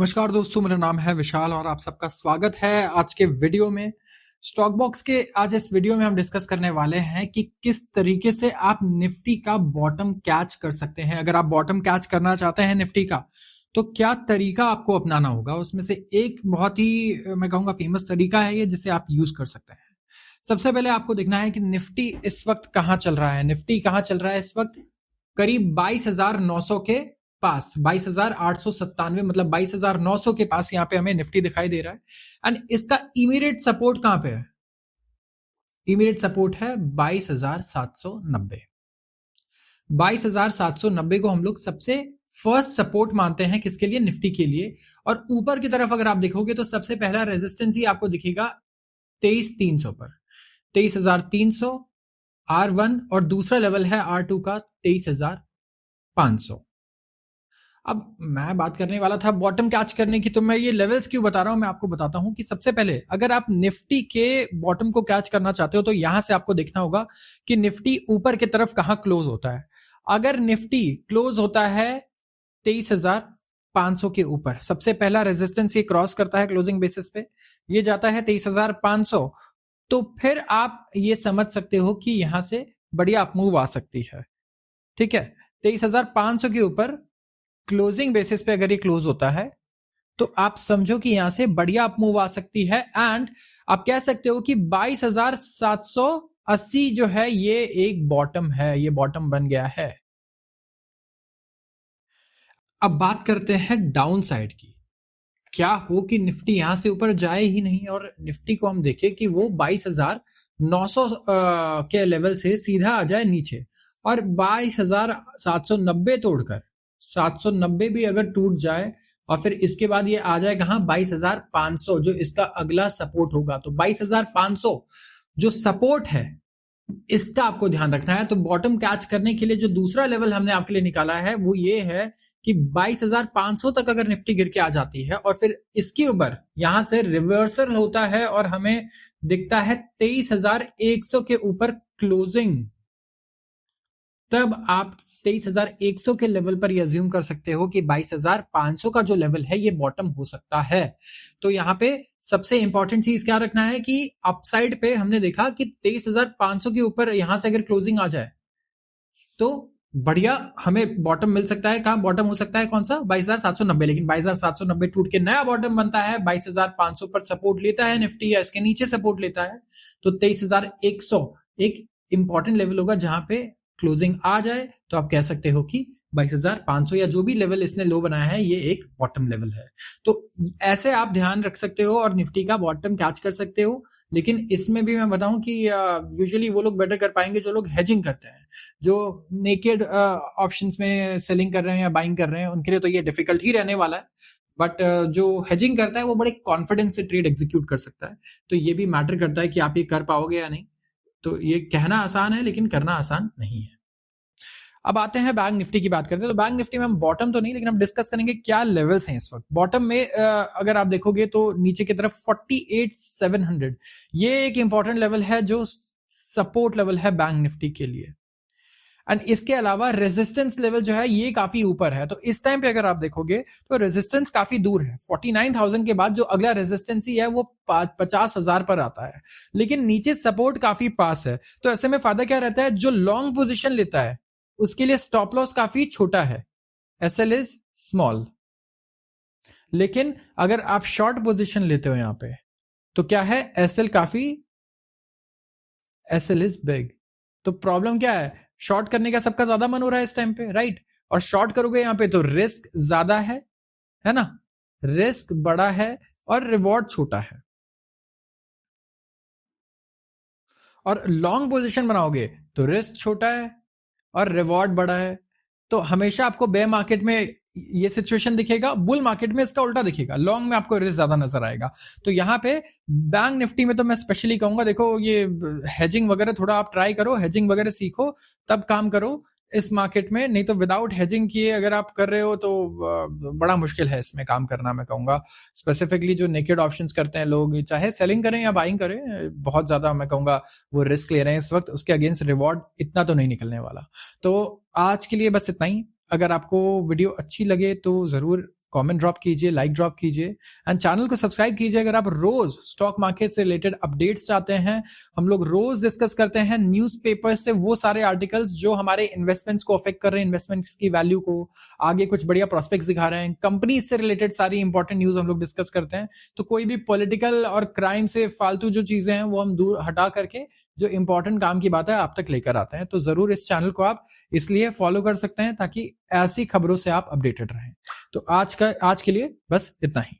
नमस्कार दोस्तों, मेरा नाम है विशाल और आप सबका स्वागत है आज के वीडियो में। स्टॉक बॉक्स के आज इस वीडियो में हम डिस्कस करने वाले हैं कि किस तरीके से आप निफ्टी का बॉटम कैच कर सकते हैं। अगर आप बॉटम कैच करना चाहते हैं निफ्टी का, तो क्या तरीका आपको अपनाना होगा। उसमें से एक बहुत ही मैं कहूंगा फेमस तरीका है ये, जिसे आप यूज कर सकते हैं। सबसे पहले आपको देखना है कि निफ्टी इस वक्त कहाँ चल रहा है। निफ्टी कहाँ चल रहा है इस वक्त? करीब 22,900 के पास, 22,897, मतलब 22,900 के पास यहाँ पे हमें निफ्टी दिखाई दे रहा है। एंड इसका इमीडिएट सपोर्ट कहां पे है? इमीडिएट सपोर्ट है 22,790। 22,790 को हम लोग सबसे फर्स्ट सपोर्ट मानते हैं। किसके लिए? निफ्टी के लिए। और ऊपर की तरफ अगर आप देखोगे तो सबसे पहला रेजिस्टेंस ही आपको दिखेगा 23,300 पर। 23,300 R1 और दूसरा लेवल है R2 का 23,500। अब मैं बात करने वाला था बॉटम कैच करने की, तो मैं ये लेवल्स क्यों बता रहा हूं, मैं आपको बताता हूं कि सबसे पहले अगर आप निफ्टी के बॉटम को कैच करना चाहते हो तो यहां से आपको देखना होगा कि निफ्टी ऊपर की तरफ कहां क्लोज होता है। अगर निफ्टी क्लोज होता है 23,500 के ऊपर, सबसे पहला रेजिस्टेंस ये क्रॉस करता है क्लोजिंग बेसिस पे, ये जाता है 23,500, तो फिर आप ये समझ सकते हो कि यहां से बढ़िया अप मूव आ सकती है। ठीक है, 23,500 के ऊपर क्लोजिंग बेसिस पे अगर ये क्लोज होता है तो आप समझो कि यहां से बढ़िया अप मूव आ सकती है। एंड आप कह सकते हो कि 22,780 जो है ये एक बॉटम है, ये बॉटम बन गया है। अब बात करते हैं डाउन साइड की। क्या हो कि निफ्टी यहां से ऊपर जाए ही नहीं और निफ्टी को हम देखें कि वो 22,900 के लेवल से सीधा आ जाए नीचे, और 22,790 तोड़कर 790 भी अगर टूट जाए और फिर इसके बाद ये आ जाए कहां? 22,500 जो इसका अगला सपोर्ट होगा। तो 22,500 जो सपोर्ट है इसका आपको ध्यान रखना है। तो बॉटम कैच करने के लिए जो दूसरा लेवल हमने आपके लिए निकाला है वो ये है कि 22,500 तक अगर निफ्टी गिर के आ जाती है और फिर इसके ऊपर यहां से रिवर्सल होता है और हमें दिखता है 23,100 के ऊपर क्लोजिंग, तब आप 23,100 के लेवल पर यह अज्यूम कर सकते हो कि 22,500 का जो लेवल है ये बॉटम हो सकता है। तो यहाँ पे सबसे इंपॉर्टेंट चीज क्या रखना है कि अपसाइड पे हमने देखा कि 23,500 के ऊपर यहां से अगर क्लोजिंग आ जाए तो बढ़िया हमें बॉटम मिल सकता है। कहां बॉटम हो सकता है? कौन सा? 22,790। लेकिन 22,790 टूट के नया बॉटम बनता है 22,500 पर सपोर्ट लेता है निफ्टी, या इसके नीचे सपोर्ट लेता है तो 23,100 एक इंपॉर्टेंट लेवल होगा जहां पे क्लोजिंग आ जाए तो आप कह सकते हो कि 22,500 या जो भी लेवल इसने लो बनाया है ये एक बॉटम लेवल है। तो ऐसे आप ध्यान रख सकते हो और निफ्टी का बॉटम कैच कर सकते हो। लेकिन इसमें भी मैं बताऊं कि यूजुअली वो लोग बेटर कर पाएंगे जो लोग हेजिंग करते हैं। जो नेकेड ऑप्शंस में सेलिंग कर रहे हैं या बाइंग कर रहे हैं उनके लिए तो ये डिफिकल्ट ही रहने वाला है। बट जो हेजिंग करता है वो बड़े कॉन्फिडेंस से ट्रेड एग्जीक्यूट कर सकता है। तो ये भी मैटर करता है कि आप ये कर पाओगे या नहीं। तो ये कहना आसान है लेकिन करना आसान नहीं है। अब आते हैं बैंक निफ्टी की बात करते हैं। तो बैंक निफ्टी में हम बॉटम तो नहीं, लेकिन हम डिस्कस करेंगे क्या लेवल्स हैं इस वक्त। बॉटम में अगर आप देखोगे तो नीचे की तरफ 48,700 ये एक इंपॉर्टेंट लेवल है जो सपोर्ट लेवल है बैंक निफ्टी के लिए। एंड इसके अलावा रेजिस्टेंस लेवल जो है ये काफी ऊपर है। तो इस टाइम पे अगर आप देखोगे तो रेजिस्टेंस काफी दूर है। 49,000 के बाद जो अगला रेजिस्टेंस ही है वो 50,000 पर आता है, लेकिन नीचे सपोर्ट काफी पास है। तो ऐसे में फायदा क्या रहता है? जो लॉन्ग पोजिशन लेता है उसके लिए स्टॉप लॉस काफी छोटा है, एसएल इज स्मॉल। लेकिन अगर आप शॉर्ट पोजीशन लेते हो यहां पे तो क्या है? SL is big. तो प्रॉब्लम क्या है? शॉर्ट करने का सबका ज्यादा मन हो रहा है इस टाइम पे, राइट? और शॉर्ट करोगे यहां पे तो रिस्क ज्यादा है ना? रिस्क बड़ा है और रिवॉर्ड छोटा है। और लॉन्ग पोजीशन बनाओगे तो रिस्क छोटा है और रिवॉर्ड बड़ा है। तो हमेशा आपको बेयर मार्केट में ये सिचुएशन दिखेगा, बुल मार्केट में इसका उल्टा दिखेगा। लॉन्ग में आपको रिस्क ज्यादा नजर आएगा। तो यहां पे बैंक निफ्टी में तो मैं स्पेशली कहूंगा, देखो ये हेजिंग वगैरह थोड़ा आप ट्राई करो, हेजिंग वगैरह सीखो तब काम करो इस मार्केट में। नहीं तो विदाउट हेजिंग किए अगर आप कर रहे हो तो बड़ा मुश्किल है इसमें काम करना। मैं कहूंगा स्पेसिफिकली जो नेकेड ऑप्शंस करते हैं लोग, चाहे सेलिंग करें या बाइंग करें, बहुत ज्यादा मैं कहूंगा वो रिस्क ले रहे हैं इस वक्त। उसके अगेंस्ट रिवॉर्ड इतना तो नहीं निकलने वाला। तो आज के लिए बस इतना ही। अगर आपको वीडियो अच्छी लगे तो जरूर कमेंट ड्रॉप कीजिए, लाइक ड्रॉप कीजिए एंड चैनल को सब्सक्राइब कीजिए अगर आप रोज स्टॉक मार्केट से रिलेटेड अपडेट्स चाहते हैं। हम लोग रोज डिस्कस करते हैं न्यूज़पेपर से वो सारे आर्टिकल्स जो हमारे इन्वेस्टमेंट्स को अफेक्ट कर रहे हैं, इन्वेस्टमेंट्स की वैल्यू को, आगे कुछ बढ़िया प्रोस्पेक्ट्स दिखा रहे हैं, कंपनी से रिलेटेड सारी इंपॉर्टेंट न्यूज हम लोग डिस्कस करते हैं। तो कोई भी पॉलिटिकल और क्राइम से फालतू जो चीजें हैं वो हम दूर हटा करके जो इंपॉर्टेंट काम की बात है आप तक लेकर आते हैं। तो जरूर इस चैनल को आप इसलिए फॉलो कर सकते हैं ताकि ऐसी खबरों से आप अपडेटेड रहें। तो आज के लिए बस इतना ही।